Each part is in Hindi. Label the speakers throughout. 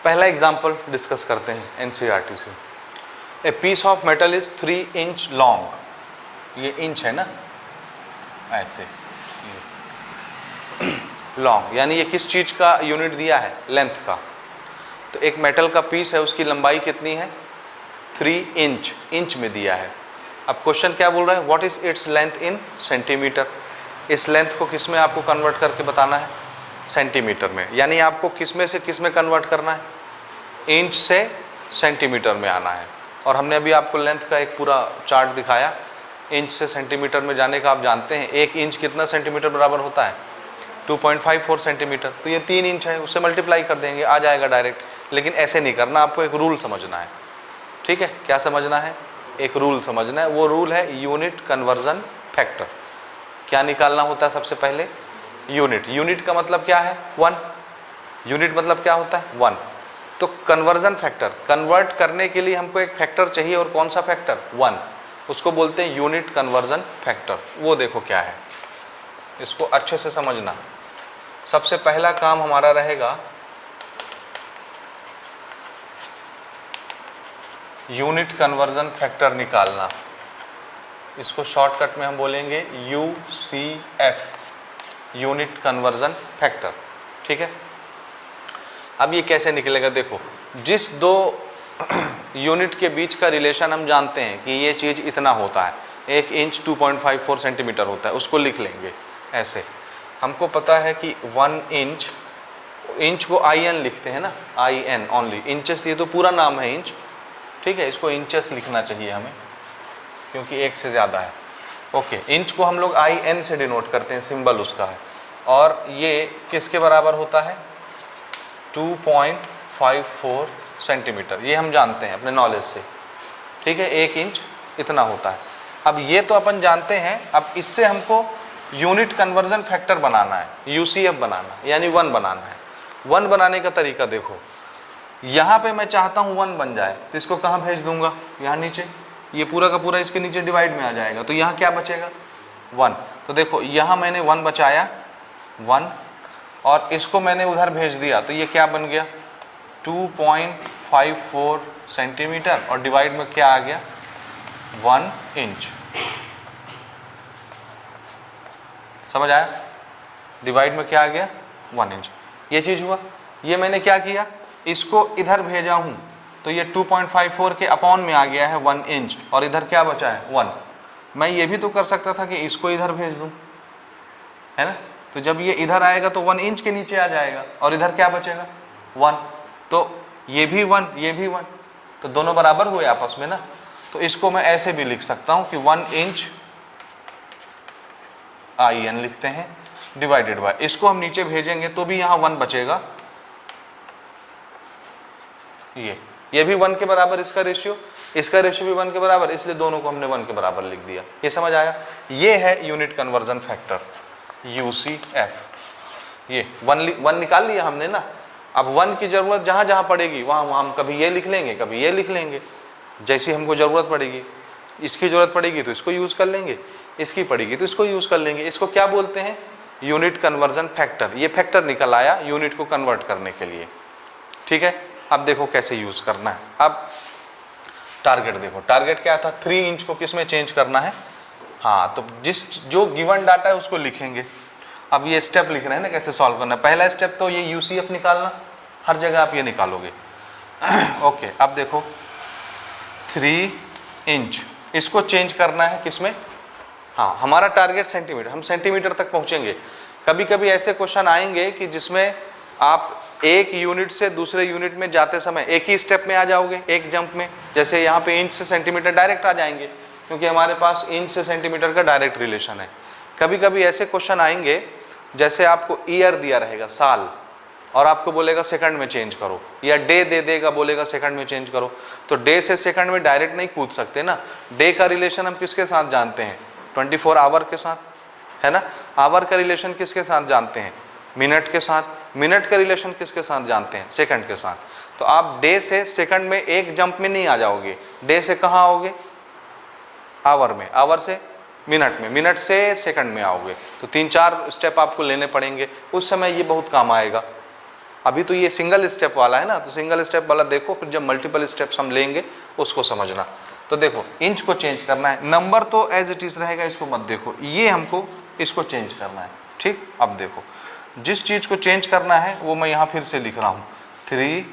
Speaker 1: पहला एग्जाम्पल डिस्कस करते हैं एनसीईआरटी से। A piece of metal is 3 inch long, ये इंच है ना, ऐसे लॉन्ग, यानी ये किस चीज़ का यूनिट दिया है, लेंथ का। तो एक मेटल का पीस है, उसकी लंबाई कितनी है, 3 इंच, इंच में दिया है। अब क्वेश्चन क्या बोल रहा है, what is its length in centimetre. इस लेंथ को किस में आपको कन्वर्ट करके बताना है, सेंटीमीटर में। यानी आपको किस में से किस में कन्वर्ट करना है, इंच से सेंटीमीटर में आना है। और हमने अभी आपको लेंथ का एक पूरा चार्ट दिखाया, इंच से सेंटीमीटर में जाने का। आप जानते हैं 1 इंच कितना सेंटीमीटर बराबर होता है, 2.54 सेंटीमीटर। तो ये 3 इंच है, उससे मल्टीप्लाई कर देंगे, आ जाएगा डायरेक्ट। लेकिन ऐसे नहीं करना, आपको एक रूल समझना है, ठीक है। क्या समझना है, एक रूल समझना है। वो रूल है यूनिट कन्वर्जन फैक्टर। क्या निकालना होता है सबसे पहले, यूनिट। यूनिट का मतलब क्या है, 1। यूनिट मतलब क्या होता है, 1। तो कन्वर्जन फैक्टर, कन्वर्ट करने के लिए हमको एक फैक्टर चाहिए, और कौन सा फैक्टर, 1। उसको बोलते हैं यूनिट कन्वर्जन फैक्टर। वो देखो क्या है, इसको अच्छे से समझना। सबसे पहला काम हमारा रहेगा यूनिट कन्वर्जन फैक्टर निकालना। इसको शॉर्टकट में हम बोलेंगे UCF, यूनिट कन्वर्जन फैक्टर, ठीक है। अब ये कैसे निकलेगा, देखो, जिस दो यूनिट के बीच का रिलेशन हम जानते हैं कि ये चीज़ इतना होता है, 1 इंच 2.54 सेंटीमीटर होता है, उसको लिख लेंगे ऐसे। हमको पता है कि 1 इंच, इंच को IN लिखते हैं ना, IN ओनली, इंचेस ये तो पूरा नाम है इंच, ठीक है। इसको इंचेस लिखना चाहिए हमें, क्योंकि 1 से ज़्यादा है। ओके, इंच को हम लोग IN से डिनोट करते हैं, सिंबल उसका है। और ये किसके बराबर होता है, 2.54 सेंटीमीटर, ये हम जानते हैं अपने नॉलेज से, ठीक है। 1 इंच इतना होता है। अब ये तो अपन जानते हैं, अब इससे हमको यूनिट कन्वर्जन फैक्टर बनाना है, UCF बनाना है, यानी 1 बनाना है। 1 बनाने का तरीका देखो, यहाँ पे मैं चाहता हूँ 1 बन जाए, तो इसको कहाँ भेज दूंगा, यहाँ नीचे। ये पूरा का पूरा इसके नीचे डिवाइड में आ जाएगा, तो यहाँ क्या बचेगा, 1। तो देखो यहाँ मैंने 1 बचाया, 1, और इसको मैंने उधर भेज दिया, तो ये क्या बन गया, 2.54 सेंटीमीटर, और डिवाइड में क्या आ गया, 1 इंच। समझ आया, डिवाइड में क्या आ गया, 1 इंच। ये चीज़ हुआ। ये मैंने क्या किया, इसको इधर भेजा हूँ, तो ये 2.54 के अपॉन में आ गया है 1 इंच, और इधर क्या बचा है, 1। मैं ये भी तो कर सकता था कि इसको इधर भेज दूँ, है ना। तो जब ये इधर आएगा तो 1 इंच के नीचे आ जाएगा, और इधर क्या बचेगा, 1। तो ये भी 1, ये भी 1, तो दोनों बराबर हुए आपस में ना। तो इसको मैं ऐसे भी लिख सकता हूँ कि 1 इंच IN लिखते हैं, डिवाइडेड बाय, इसको हम नीचे भेजेंगे तो भी यहाँ 1 बचेगा, ये भी 1 के बराबर, इसका रेशियो भी 1 के बराबर, इसलिए दोनों को हमने 1 के बराबर लिख दिया। ये समझ आया, ये है यूनिट कन्वर्जन फैक्टर, UCF। ये 1 निकाल लिया हमने ना। अब 1 की जरूरत जहाँ जहाँ पड़ेगी वहाँ हम कभी ये लिख लेंगे, कभी ये लिख लेंगे, जैसी हमको ज़रूरत पड़ेगी। इसकी ज़रूरत पड़ेगी तो इसको यूज़ कर लेंगे, इसकी पड़ेगी तो इसको यूज़ कर लेंगे। इसको क्या बोलते हैं, यूनिट कन्वर्जन फैक्टर। ये फैक्टर निकल आया यूनिट को कन्वर्ट करने के लिए, ठीक है। अब देखो कैसे यूज़ करना है। अब टारगेट देखो, टारगेट क्या था, 3 इंच को किस में चेंज करना है। हाँ, तो जो गिवन डाटा है उसको लिखेंगे। अब ये स्टेप लिख रहे हैं ना, कैसे सॉल्व करना है। पहला स्टेप तो ये UCF निकालना, हर जगह आप ये निकालोगे। ओके, अब देखो 3 इंच, इसको चेंज करना है किस में, हाँ, हमारा टारगेट सेंटीमीटर, हम सेंटीमीटर तक पहुँचेंगे। कभी कभी ऐसे क्वेश्चन आएंगे कि जिसमें आप एक यूनिट से दूसरे यूनिट में जाते समय एक ही स्टेप में आ जाओगे, एक जंप में। जैसे यहाँ पे इंच से सेंटीमीटर डायरेक्ट आ जाएंगे, क्योंकि हमारे पास इंच से सेंटीमीटर का डायरेक्ट रिलेशन है। कभी कभी ऐसे क्वेश्चन आएंगे, जैसे आपको ईयर दिया रहेगा, साल, और आपको बोलेगा सेकंड में चेंज करो, या डे दे देगा, बोलेगा सेकंड में चेंज करो। तो डे से सेकंड में डायरेक्ट नहीं कूद सकते ना। डे का रिलेशन हम किसके साथ जानते हैं, 24 आवर के साथ, है ना। आवर का रिलेशन किसके साथ जानते हैं, मिनट के साथ। मिनट का रिलेशन किसके साथ जानते हैं, सेकंड के साथ। तो आप डे से सेकंड में एक जंप में नहीं आ जाओगे। डे से कहाँ आओगे, आवर में, आवर से मिनट में, मिनट से सेकंड में आओगे। तो 3-4 स्टेप आपको लेने पड़ेंगे, उस समय ये बहुत काम आएगा। अभी तो ये सिंगल स्टेप वाला है ना, तो सिंगल स्टेप वाला देखो, फिर जब मल्टीपल स्टेप्स हम लेंगे उसको समझना। तो देखो इंच को चेंज करना है, नंबर तो एज इट इज रहेगा, इसको मत देखो, ये हमको इसको चेंज करना है, ठीक। अब देखो जिस चीज को चेंज करना है वो मैं यहाँ फिर से लिख रहा हूँ 3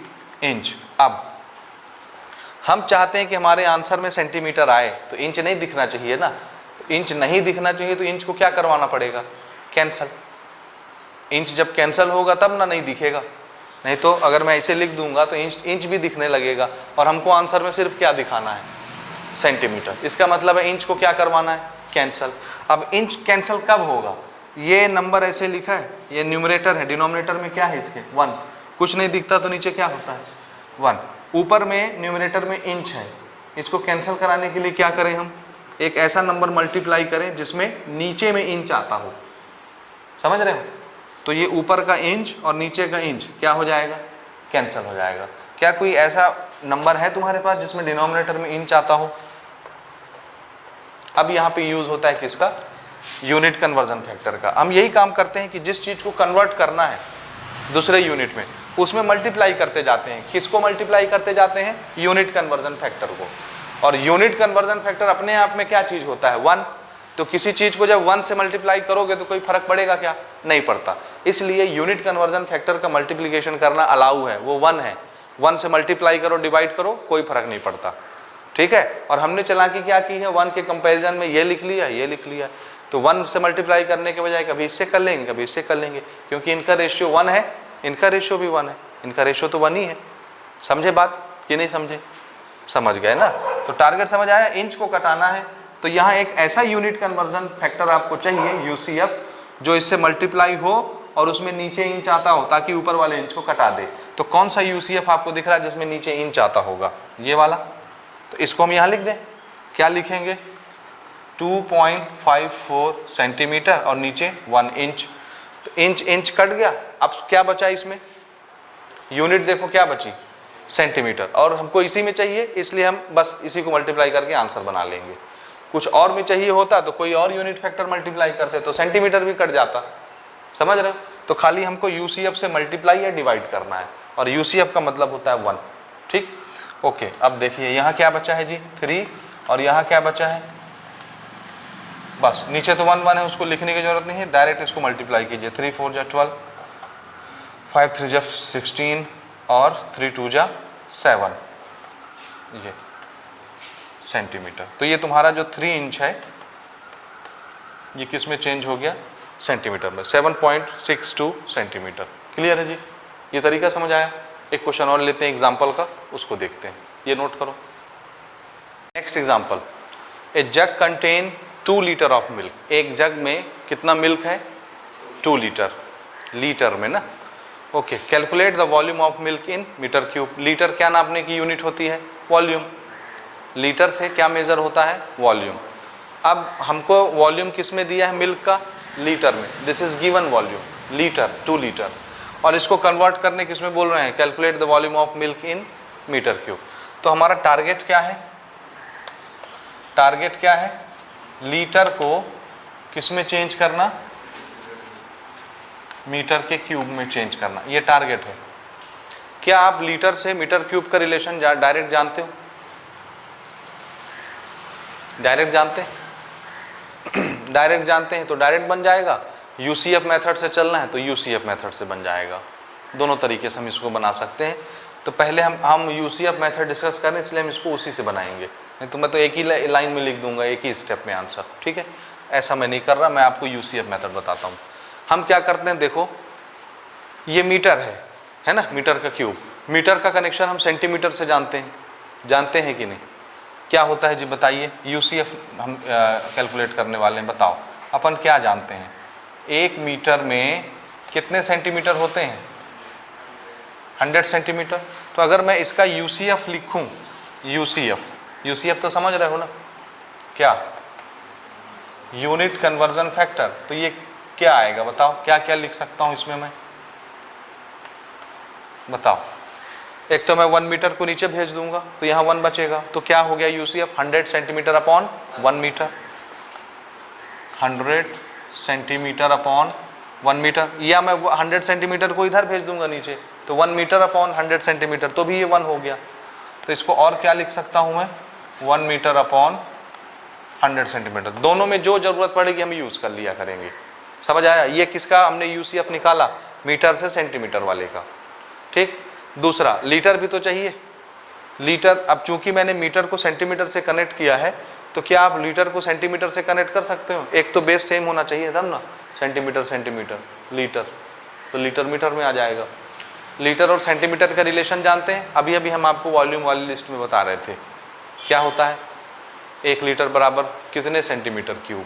Speaker 1: इंच। अब हम चाहते हैं कि हमारे आंसर में सेंटीमीटर आए, तो इंच नहीं दिखना चाहिए ना, तो इंच नहीं दिखना चाहिए, तो इंच को क्या करवाना पड़ेगा, कैंसल। इंच जब कैंसिल होगा तब ना नहीं दिखेगा, नहीं तो अगर मैं ऐसे लिख दूंगा तो इंच भी दिखने लगेगा, और हमको आंसर में सिर्फ क्या दिखाना है, सेंटीमीटर। इसका मतलब है इंच को क्या करवाना है, कैंसिल। अब इंच कैंसिल कब होगा, ये नंबर ऐसे लिखा है, ये न्यूमरेटर है, डिनोमिनेटर में क्या है इसके 1, कुछ नहीं दिखता तो नीचे क्या होता है 1, ऊपर में न्यूमरेटर में इंच है। इसको कैंसिल कराने के लिए क्या करें हम, एक ऐसा नंबर मल्टीप्लाई करें जिसमें नीचे में इंच आता हो, समझ रहे हो। तो ये ऊपर का इंच और नीचे का इंच क्या हो जाएगा, कैंसिल हो जाएगा। क्या कोई ऐसा नंबर है तुम्हारे पास जिसमें डिनोमिनेटर में इंच आता हो। अब यहाँ पे यूज होता है किसका, यूनिट कन्वर्जन फैक्टर का। हम यही काम करते हैं कि जिस चीज को कन्वर्ट करना है दूसरे यूनिट में, उसमें मल्टीप्लाई करते जाते हैं। किसको मल्टीप्लाई करते जाते हैं, यूनिट कन्वर्जन फैक्टर को। और यूनिट कन्वर्जन फैक्टर अपने आप में क्या चीज होता है, 1। तो किसी चीज को जब 1 से मल्टीप्लाई करोगे तो कोई फर्क पड़ेगा क्या, नहीं पड़ता। इसलिए यूनिट कन्वर्जन फैक्टर का मल्टीप्लिकेशन करना अलाउ है, वो 1 है। 1 से मल्टीप्लाई करो, डिवाइड करो, कोई फर्क नहीं पड़ता, ठीक है। और हमने चालाकी क्या की है, 1 के कंपैरिजन में ये लिख लिया, ये लिख लिया। तो 1 से मल्टीप्लाई करने के बजाय कभी इससे कर लेंगे, कभी इससे कर लेंगे, क्योंकि इनका रेशियो 1 है, इनका रेशियो भी 1 है, इनका रेशियो तो 1 ही है। समझे बात कि नहीं समझे, समझ गए ना। तो टारगेट समझ आया, इंच को कटाना है, तो यहाँ एक ऐसा यूनिट कन्वर्जन फैक्टर आपको चाहिए यूसीएफ, जो इससे मल्टीप्लाई हो और उसमें नीचे इंच आता हो, ताकि ऊपर वाले इंच को कटा दे। तो कौन सा यूसीएफ आपको दिख रहा है जिसमें नीचे इंच आता होगा, ये वाला। तो इसको हम यहाँ लिख दें, क्या लिखेंगे, 2.54 सेंटीमीटर और नीचे 1 इंच। तो इंच इंच कट गया, अब क्या बचा इसमें, यूनिट देखो क्या बची, सेंटीमीटर। और हमको इसी में चाहिए, इसलिए हम बस इसी को मल्टीप्लाई करके आंसर बना लेंगे। कुछ और में चाहिए होता तो कोई और यूनिट फैक्टर मल्टीप्लाई करते तो सेंटीमीटर भी कट जाता, समझ रहे हो। तो खाली हमको यूसीएफ से मल्टीप्लाई या डिवाइड करना है, और यूसीएफ का मतलब होता है 1, ठीक। ओके, अब देखिए यहाँ क्या बचा है जी, 3, और यहाँ क्या बचा है, बस नीचे तो 1 1 है, उसको लिखने की जरूरत नहीं है, डायरेक्ट इसको मल्टीप्लाई कीजिए। 3 4 जा 12, 5 3 जा 16 और 3 2 जा 7, ये सेंटीमीटर। तो ये तुम्हारा जो 3 इंच है ये किस में चेंज हो गया, सेंटीमीटर में, 7.62 सेंटीमीटर। क्लियर है जी, ये तरीका समझ आया। एक क्वेश्चन और लेते हैं एग्जाम्पल का, उसको देखते हैं, ये नोट करो। Next example, A jug contain 2 litre of milk. एक जग में कितना मिल्क है, 2 लीटर, लीटर में ना। Okay, calculate the volume of milk in metre cube. Litre क्या नापने की यूनिट होती है, वॉल्यूम। लीटर से क्या मेजर होता है, वॉल्यूम। अब हमको वॉल्यूम किस में दिया है, मिल्क का, लीटर में। This is given volume, litre, 2 litre. और इसको कन्वर्ट करने किस में बोल रहे हैं, calculate the volume of milk in metre cube. तो हमारा टारगेट क्या है, टारगेट क्या है, लीटर को किस में चेंज करना, मीटर के क्यूब में चेंज करना, ये टारगेट है। क्या आप लीटर से मीटर क्यूब का रिलेशन डायरेक्ट जानते हो, डायरेक्ट जानते हैं डायरेक्ट जानते हैं तो डायरेक्ट बन जाएगा। यूसीएफ मेथड से चलना है तो यूसीएफ मेथड से बन जाएगा। दोनों तरीके से हम इसको बना सकते हैं। तो पहले हम यूसीएफ मेथड डिस्कस करें, इसलिए हम इसको उसी से बनाएंगे। नहीं तो मैं तो एक ही लाइन में लिख दूंगा, एक ही स्टेप में आंसर, ठीक है। ऐसा मैं नहीं कर रहा, मैं आपको यूसीएफ मेथड बताता हूँ। हम क्या करते हैं, देखो ये मीटर है ना, मीटर का क्यूब। मीटर का कनेक्शन हम सेंटीमीटर से जानते हैं कि नहीं, क्या होता है जी बताइए। यूसीएफ हम कैलकुलेट करने वाले हैं, बताओ अपन क्या जानते हैं। 1 मीटर में कितने सेंटीमीटर होते हैं, 100 सेंटीमीटर। तो अगर मैं इसका यूसीएफ लिखूं, यूसीएफ तो समझ रहे हो ना, क्या, यूनिट कन्वर्जन फैक्टर। तो ये क्या आएगा बताओ, क्या क्या लिख सकता हूं इसमें मैं, बताओ। एक तो मैं 1 मीटर को नीचे भेज दूंगा तो यहाँ 1 बचेगा, तो क्या हो गया UCF, 100 centimetre upon 1 metre, 100 centimetre upon 1 metre. या मैं 100 सेंटीमीटर को इधर भेज दूंगा नीचे, तो 1 मीटर अपॉन 100 सेंटीमीटर, तो भी ये 1 हो गया। तो इसको और क्या लिख सकता हूँ मैं, 1 मीटर अपॉन 100 सेंटीमीटर। दोनों में जो जरूरत पड़ेगी हम यूज़ कर लिया करेंगे। समझ आया? ये किसका हमने यूसीएफ निकाला, मीटर से सेंटीमीटर वाले का। ठीक, दूसरा लीटर भी तो चाहिए। लीटर, अब चूंकि मैंने मीटर को सेंटीमीटर से कनेक्ट किया है, तो क्या आप लीटर को सेंटीमीटर से कनेक्ट कर सकते हो? एक तो बेस सेम होना चाहिए तब ना, सेंटीमीटर सेंटीमीटर लीटर, तो लीटर मीटर में आ जाएगा। लीटर और सेंटीमीटर का रिलेशन जानते हैं? अभी अभी हम आपको वॉल्यूम वाली लिस्ट में बता रहे थे। क्या होता है? 1 लीटर बराबर कितने सेंटीमीटर क्यूब?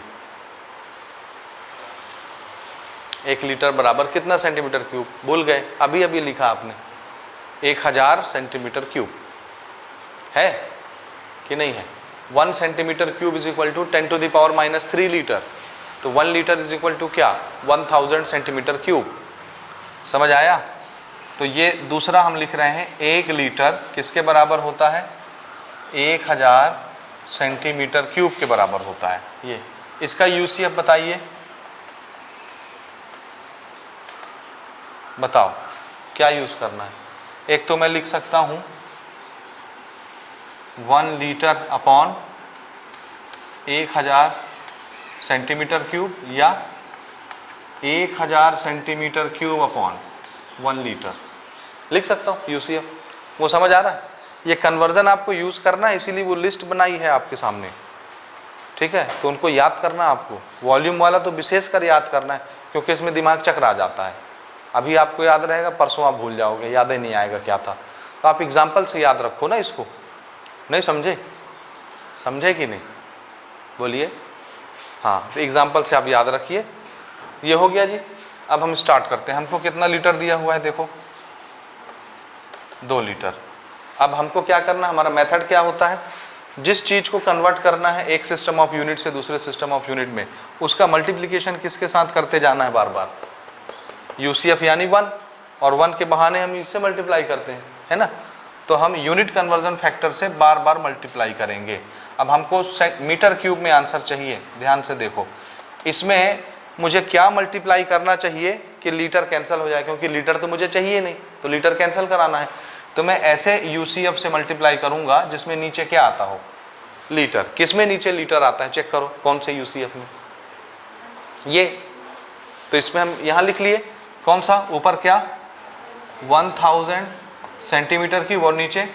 Speaker 1: 1 लीटर बराबर कितना सेंटीमीटर क्यूब? भूल गए? अभी अभी लिखा आपने 1000 सेंटीमीटर क्यूब है कि नहीं है? 1 centimetre cube is equal to 10 to the power -3 litre. तो 1 लीटर इज इक्वल टू क्या? 1000 सेंटीमीटर क्यूब। समझ आया? तो ये दूसरा हम लिख रहे हैं, 1 लीटर किसके बराबर होता है? 1000 सेंटीमीटर क्यूब के बराबर होता है। ये इसका यूसीएफ बताइए, बताओ क्या यूज करना है? एक तो मैं लिख सकता हूं 1 लीटर अपॉन 1000 सेंटीमीटर क्यूब, या 1000 सेंटीमीटर क्यूब अपॉन 1 लीटर लिख सकता हूँ यूसीएफ। वो समझ आ रहा है? ये कन्वर्जन आपको यूज करना है, इसीलिए वो लिस्ट बनाई है आपके सामने। ठीक है, तो उनको याद करना आपको। वॉल्यूम वाला तो विशेषकर याद करना है, क्योंकि इसमें दिमाग चकरा जाता है। अभी आपको याद रहेगा, परसों आप भूल जाओगे, याद ही नहीं आएगा क्या था। तो आप एग्जाम्पल से याद रखो ना इसको। नहीं समझे? समझे कि नहीं? बोलिए। हाँ, तो एग्जाम्पल से आप याद रखिए। ये हो गया जी। अब हम स्टार्ट करते हैं। हमको कितना लीटर दिया हुआ है? देखो 2 लीटर। अब हमको क्या करना, हमारा मेथड क्या होता है? जिस चीज़ को कन्वर्ट करना है एक सिस्टम ऑफ यूनिट से दूसरे सिस्टम ऑफ यूनिट में, उसका मल्टीप्लिकेशन किसके साथ करते जाना है? बार बार यूसीएफ यानी 1, और 1 के बहाने हम इससे मल्टीप्लाई करते हैं, है ना? तो हम यूनिट कन्वर्जन फैक्टर से बार बार मल्टीप्लाई करेंगे। अब हमको मीटर क्यूब में आंसर चाहिए। ध्यान से देखो, इसमें मुझे क्या मल्टीप्लाई करना चाहिए कि लीटर कैंसिल हो जाए, क्योंकि लीटर तो मुझे चाहिए नहीं, तो लीटर कैंसिल कराना है। तो मैं ऐसे यूसीएफ से मल्टीप्लाई करूंगा जिसमें नीचे क्या आता हो? लीटर। किस में नीचे लीटर आता है? चेक करो कौन से यूसीएफ में। ये तो इसमें हम यहाँ लिख लिए कौन सा? ऊपर क्या? 1000 सेंटीमीटर क्यूब और नीचे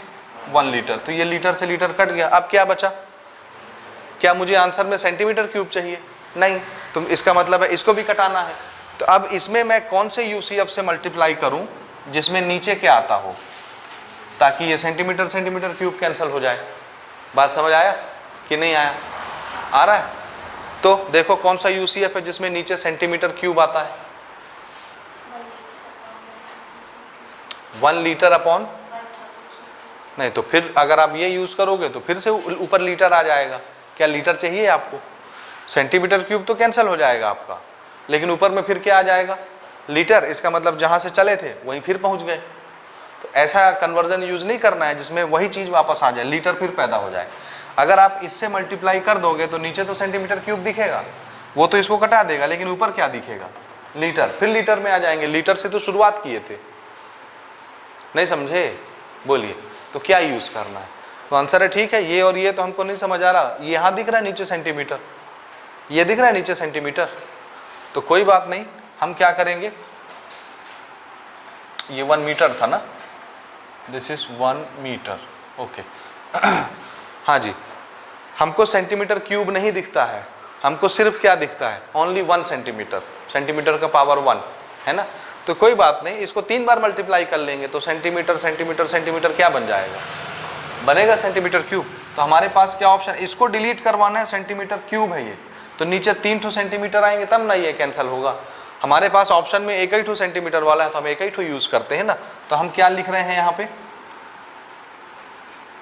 Speaker 1: 1 लीटर। तो ये लीटर से लीटर कट गया। अब क्या बचा? क्या मुझे आंसर में सेंटीमीटर क्यूब चाहिए? नहीं। तो इसका मतलब है इसको भी कटाना है। तो अब इसमें मैं कौन से यूसीएफ से मल्टीप्लाई करूं जिसमें नीचे क्या आता हो, ताकि ये सेंटीमीटर सेंटीमीटर क्यूब कैंसिल हो जाए। बात समझ आया कि नहीं आया? आ रहा है? तो देखो कौन सा यूसीएफ है जिसमें नीचे सेंटीमीटर क्यूब आता है? 1 लीटर अपॉन, नहीं तो फिर अगर आप ये यूज करोगे तो फिर से ऊपर लीटर आ जाएगा। क्या लीटर चाहिए आपको? सेंटीमीटर क्यूब तो कैंसिल हो जाएगा आपका, लेकिन ऊपर में फिर क्या आ जाएगा? लीटर। इसका मतलब जहां से चले थे वहीं फिर पहुंच गए। तो ऐसा कन्वर्जन यूज नहीं करना है जिसमें वही चीज वापस आ जाए, लीटर फिर पैदा हो जाए। अगर आप इससे मल्टीप्लाई कर दोगे तो नीचे तो सेंटीमीटर क्यूब दिखेगा, वो तो इसको कटा देगा, लेकिन ऊपर क्या दिखेगा? लीटर। फिर लीटर में आ जाएंगे। लीटर से तो शुरुआत किए थे। नहीं समझे? बोलिए। तो क्या यूज करना है? तो आंसर है ठीक है, ये और ये तो हमको नहीं समझ आ रहा। यहाँ दिख रहा है नीचे सेंटीमीटर, ये दिख रहा है नीचे सेंटीमीटर, तो कोई बात नहीं। हम क्या करेंगे, ये 1 मीटर था ना, दिस इज 1 मीटर। ओके हाँ जी, हमको सेंटीमीटर क्यूब नहीं दिखता है, हमको सिर्फ क्या दिखता है? ओनली 1 सेंटीमीटर, सेंटीमीटर का पावर 1 है ना। तो कोई बात नहीं, इसको 3 बार मल्टीप्लाई कर लेंगे तो सेंटीमीटर सेंटीमीटर सेंटीमीटर क्या बन जाएगा? बनेगा सेंटीमीटर क्यूब। तो हमारे पास क्या ऑप्शन? इसको डिलीट करवाना है, सेंटीमीटर क्यूब है ये, तो नीचे 3 सेंटीमीटर आएंगे तब ना ये कैंसिल होगा। हमारे पास ऑप्शन में एक ही सेंटीमीटर वाला है, तो हम एक ही यूज करते हैं ना। तो हम क्या लिख रहे हैं यहाँ पे?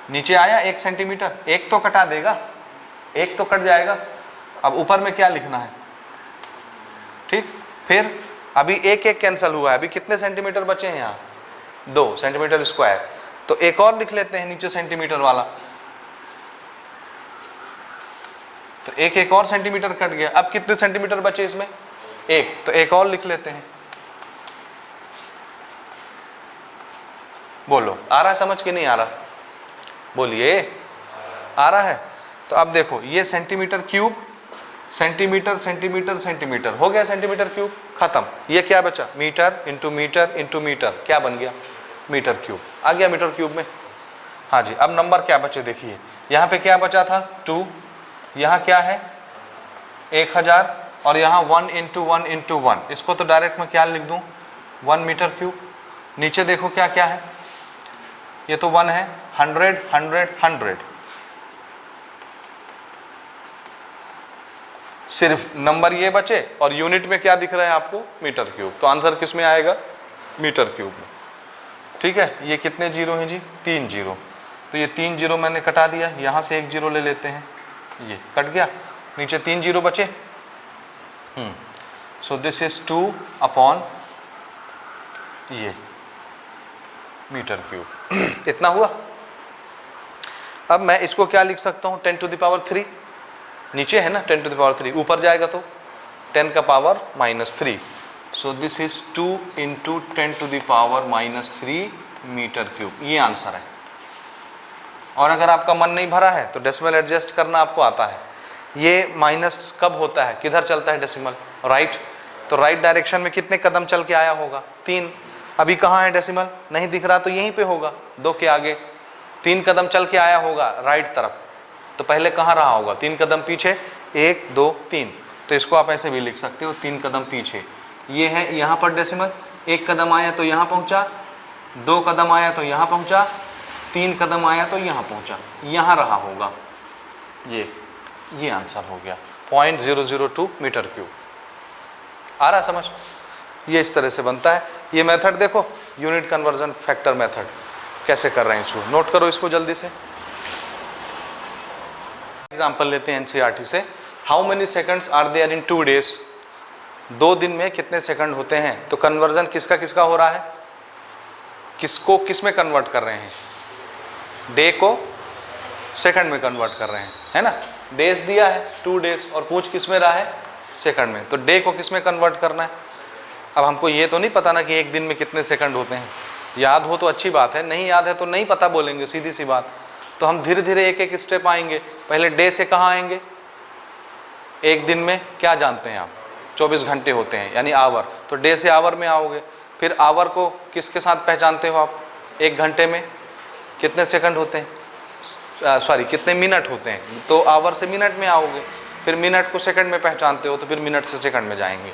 Speaker 1: नीचे आया 1 सेंटीमीटर, एक तो कटा देगा, एक तो कट जाएगा। अब ऊपर में क्या लिखना है? ठीक, फिर अभी एक कैंसिल हुआ है, अभी कितने सेंटीमीटर बचे हैं यहाँ? 2 सेंटीमीटर स्क्वायर। तो एक और लिख लेते हैं नीचे सेंटीमीटर वाला, तो एक और सेंटीमीटर कट गया। अब कितने सेंटीमीटर बचे इसमें? 1, तो एक और लिख लेते हैं। बोलो आ रहा है समझ के नहीं आ रहा? बोलिए आ रहा है? तो अब देखो ये centimetre cube, centimetre centimetre centimetre हो गया, सेंटीमीटर क्यूब खत्म। ये क्या बचा? Metre into metre into metre, क्या बन गया? मीटर क्यूब आ गया मीटर क्यूब में। हाँ जी, अब नंबर क्या बचे देखिए, यहाँ पे क्या बचा था 2, यहाँ क्या है 1000 और यहाँ 1 इंटू 1 इंटू 1, इसको तो डायरेक्ट मैं क्या लिख दूँ 1 मीटर क्यूब। नीचे देखो क्या क्या है, ये तो 1 है, 100 100 100, सिर्फ नंबर ये बचे और यूनिट में क्या दिख रहा है आपको? Metre cube. तो आंसर किस में आएगा? मीटर क्यूब में। ठीक है, ये कितने जीरो हैं जी? 3 जीरो। तो ये 3 जीरो मैंने कटा दिया, यहाँ से 1 जीरो ले लेते हैं, ये कट गया, नीचे 3 जीरो बचे। सो दिस इज 2 अपॉन ये मीटर क्यूब। इतना हुआ। अब मैं इसको क्या लिख सकता हूँ 10 टू द पावर 3, नीचे है ना 10 टू द पावर 3, ऊपर जाएगा तो 10 का power -3। So this is 2 into 10 to the power -3 metre cube. ये आंसर है। और अगर आपका मन नहीं भरा है तो डेसिमल एडजस्ट करना आपको आता है। ये माइनस कब होता है, किधर चलता है डेसिमल? राइट। तो राइट डायरेक्शन में कितने कदम चल के आया होगा? 3। अभी कहाँ है डेसिमल? नहीं दिख रहा, तो यहीं पे होगा 2 के आगे। 3 कदम चल के आया होगा राइट तरफ, तो पहले कहाँ रहा होगा? 3 कदम पीछे, 1 2 3। तो इसको आप ऐसे भी लिख सकते हो 3 कदम पीछे। ये है यहाँ पर डेसिमल, 1 कदम आया तो यहाँ पहुँचा, 2 कदम आया तो यहाँ पहुँचा, 3 कदम आया तो यहाँ पहुँचा, यहाँ रहा होगा। ये आंसर हो गया 0.002 मीटर क्यूब। आ रहा समझ? ये इस तरह से बनता है। ये मेथड देखो, यूनिट कन्वर्जन फैक्टर मेथड कैसे कर रहे हैं, इसको नोट करो इसको जल्दी से। एग्जाम्पल लेते हैं एनसीईआरटी से। How many seconds are there in 2 days? 2 दिन में कितने सेकंड होते हैं? तो कन्वर्जन किसका किसका हो रहा है, किसको किस में कन्वर्ट कर रहे हैं? डे को सेकंड में कन्वर्ट कर रहे हैं, है ना। डेज दिया है 2 डेज और पूछ किस में रहा है? सेकंड में। तो डे को किस में कन्वर्ट करना है? अब हमको ये तो नहीं पता ना कि एक दिन में कितने सेकंड होते हैं। याद हो तो अच्छी बात है, नहीं याद है तो नहीं पता बोलेंगे, सीधी सी बात। तो हम धीरे धीरे एक एक स्टेप आएंगे। पहले डे से कहाँ आएंगे? एक दिन में क्या जानते हैं आप? 24 घंटे होते हैं, यानी आवर। तो डे से आवर में आओगे। फिर आवर को किसके साथ पहचानते हो आप? 1 घंटे में कितने सेकंड होते हैं, सॉरी कितने मिनट होते हैं, तो आवर से मिनट में आओगे। फिर मिनट को सेकंड में पहचानते हो तो फिर मिनट से सेकंड में जाएंगे।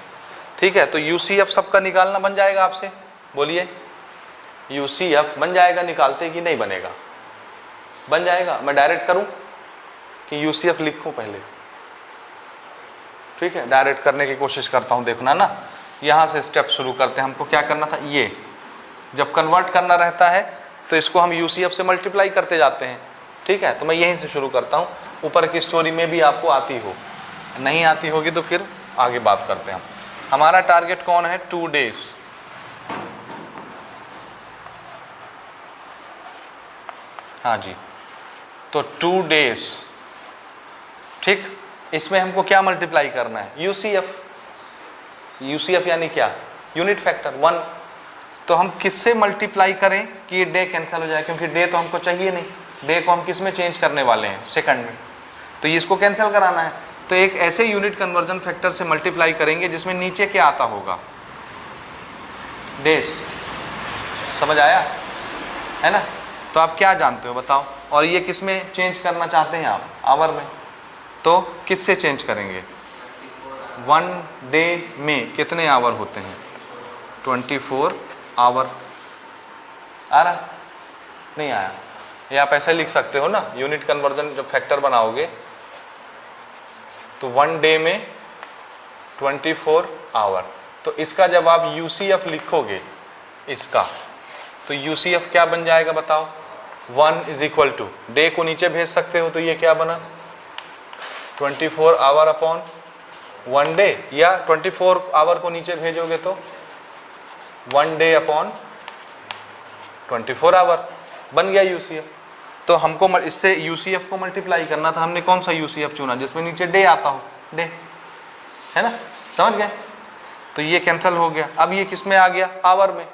Speaker 1: ठीक है, तो यूसीएफ सबका निकालना बन जाएगा आपसे, बोलिए यूसीएफ बन जाएगा, निकालते कि नहीं बनेगा? बन जाएगा। मैं डायरेक्ट करूं कि यूसीएफ लिखूं पहले? ठीक है, डायरेक्ट करने की कोशिश करता हूं, देखना ना। यहाँ से स्टेप शुरू करते हैं। हमको क्या करना था, ये जब कन्वर्ट करना रहता है तो इसको हम यूसीएफ से मल्टीप्लाई करते जाते हैं। ठीक है, तो मैं यहीं से शुरू करता हूँ। ऊपर की स्टोरी में भी आपको आती हो, नहीं आती होगी तो फिर आगे बात करते हैं हम। हमारा टारगेट कौन है? 2 डेज। हाँ जी, तो 2 डेज। ठीक, इसमें हमको क्या मल्टीप्लाई करना है? यूसीएफ। यूसीएफ यानी क्या? Unit factor 1। तो हम किससे मल्टीप्लाई करें कि ये डे कैंसिल हो जाए, क्योंकि डे तो हमको चाहिए नहीं। डे को हम किस में चेंज करने वाले हैं? सेकंड में। तो इसको कैंसिल कराना है, तो एक ऐसे यूनिट कन्वर्जन फैक्टर से मल्टीप्लाई करेंगे जिसमें नीचे क्या आता होगा? डेज। समझ आया है ना? तो आप क्या जानते हो बताओ? और ये किस में चेंज करना चाहते हैं आप? आवर में। तो किससे चेंज करेंगे? 1 डे में कितने आवर होते हैं? 24 आवर। आ रहा? नहीं आया? ये आप ऐसे लिख सकते हो ना, यूनिट कन्वर्जन जब फैक्टर बनाओगे तो 1 डे में 24 आवर। तो इसका जब आप यूसीएफ लिखोगे इसका, तो यूसीएफ क्या बन जाएगा बताओ? 1 = डे को नीचे भेज सकते हो, तो ये क्या बना? 24 आवर अपॉन 1 डे, या 24 आवर को नीचे भेजोगे तो 1 डे अपॉन 24 आवर बन गया यूसीएफ। तो हमको इससे यूसीएफ को मल्टीप्लाई करना था। हमने कौन सा यूसीएफ चुना? जिसमें नीचे डे आता हो, डे, है ना। समझ गए? तो ये कैंसिल हो गया। अब ये किस में आ गया? आवर में।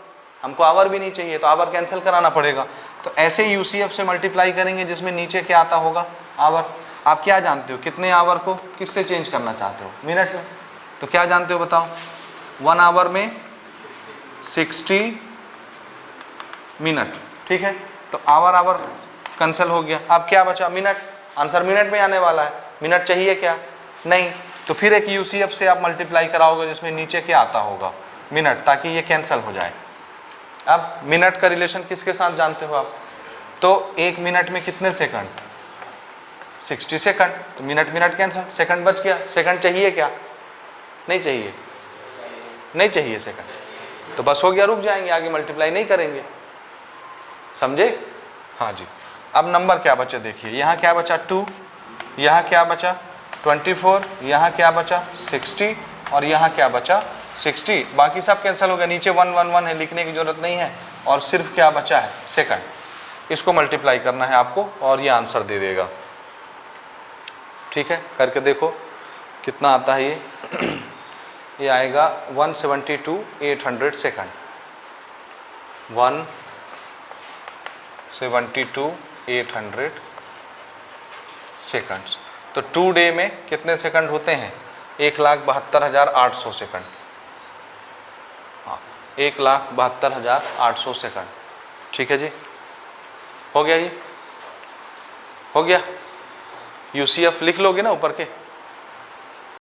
Speaker 1: हमको आवर भी नहीं चाहिए, तो आवर कैंसिल कराना पड़ेगा। तो ऐसे यूसीएफ से मल्टीप्लाई करेंगे जिसमें नीचे क्या आता होगा, आवर। आप क्या जानते हो कितने आवर को किससे चेंज करना चाहते हो, मिनट में। तो क्या जानते हो बताओ, 1 आवर में 60 मिनट, ठीक है। तो आवर आवर कैंसिल हो गया, अब क्या बचा, मिनट। आंसर मिनट में आने वाला है, मिनट चाहिए क्या, नहीं। तो फिर एक यूसीएफ से आप मल्टीप्लाई कराओगे जिसमें नीचे क्या आता होगा, मिनट, ताकि ये कैंसिल हो जाए। अब मिनट का रिलेशन किसके साथ जानते हो आप, तो 1 मिनट में कितने सेकंड, 60 सेकंड। तो मिनट मिनट कैंसिल, सेकंड बच गया। सेकंड चाहिए क्या, नहीं चाहिए, नहीं चाहिए सेकंड, तो बस हो गया, रुक जाएंगे, आगे मल्टीप्लाई नहीं करेंगे, समझे। हाँ जी। अब नंबर क्या बचे देखिए, यहाँ क्या बचा 2, यहाँ क्या बचा 24, यहाँ क्या बचा 60 और यहाँ क्या बचा 60। बाकी सब कैंसिल हो गया, नीचे 1 1 1 है, लिखने की जरूरत नहीं है, और सिर्फ क्या बचा है, सेकंड। इसको मल्टीप्लाई करना है आपको और ये आंसर दे देगा, ठीक है। करके देखो कितना आता है ये ये आएगा 172,800 सेकंड, 172,800 सेकंड्स। तो 2 डे में कितने सेकंड होते हैं, 1,72,800 सेकंड। हाँ, 1,72,800 सेकंड, ठीक है जी। हो गया, ये हो गया। यूसीएफ लिख लोगे ना ऊपर के।